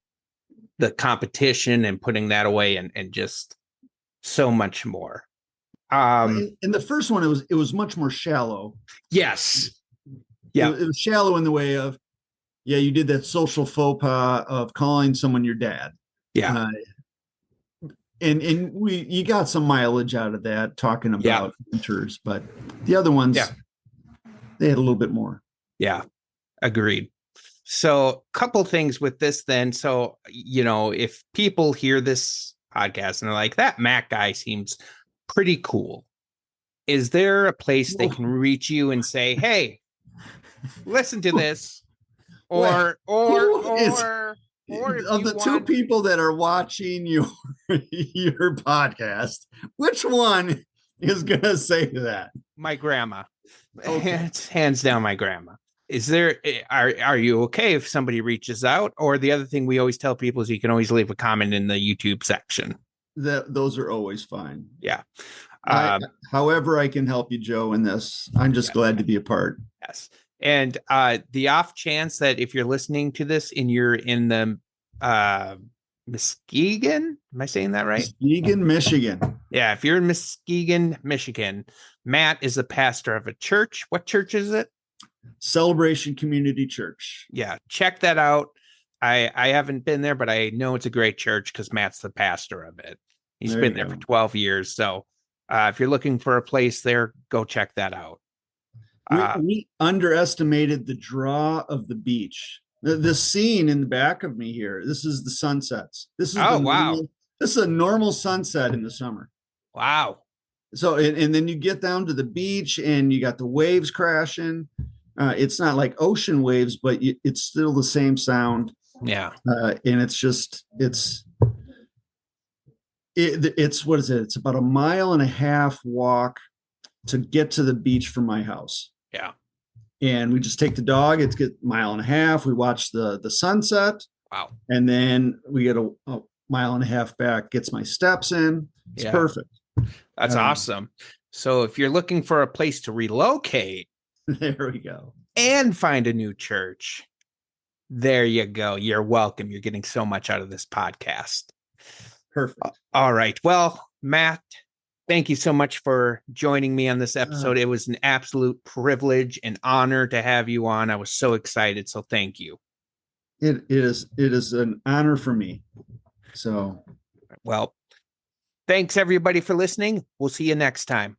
the competition and putting that away and just so much more. In the first one, it was much more shallow. Yes. Yeah. It was shallow in the way of, you did that social faux pas of calling someone your dad. Yeah. And you got some mileage out of that talking about mentors, but the other ones, they had a little bit more. Yeah. Agreed. So a couple things with this then. So, if people hear this podcast and they're like, that Matt guy seems pretty cool, is there a place they can reach you and say, hey, listen to this? Or of the 2 people that are watching your podcast, which one is gonna say that? My grandma. Okay. It's hands down my grandma. Is there, are you okay if somebody reaches out? Or the other thing we always tell people is you can always leave a comment in the YouTube section. Those are always fine. Yeah. However I can help you, Joe, in this, I'm just glad to be a part. Yes. And the off chance that if you're listening to this and you're in the Muskegon, am I saying that right? Muskegon, Michigan. Yeah, if you're in Muskegon, Michigan, Matt is the pastor of a church. What church is it? Celebration Community Church. Yeah, check that out. I haven't been there, but I know it's a great church because Matt's the pastor of it. He's been there for 12 years. So if you're looking for a place there, go check that out. We underestimated the draw of the beach. The scene in the back of me here, this is the sunsets. This is this is a normal sunset in the summer. Wow. So and then you get down to the beach and you got the waves crashing. It's not like ocean waves, but it's still the same sound. Yeah. And it's just it's what is it? It's about 1.5 mile walk to get to the beach from my house. Yeah. And we just take the dog. It's get 1.5 miles. We watch the sunset. Wow. And then we get a 1.5 miles back, gets my steps in. It's perfect. That's awesome. So if you're looking for a place to relocate, there we go, and find a new church, there you go. You're welcome. You're getting so much out of this podcast. Perfect. All right. Well, Matt, thank you so much for joining me on this episode. It was an absolute privilege and honor to have you on. I was so excited. So thank you. It is an honor for me. So, well, thanks everybody for listening. We'll see you next time.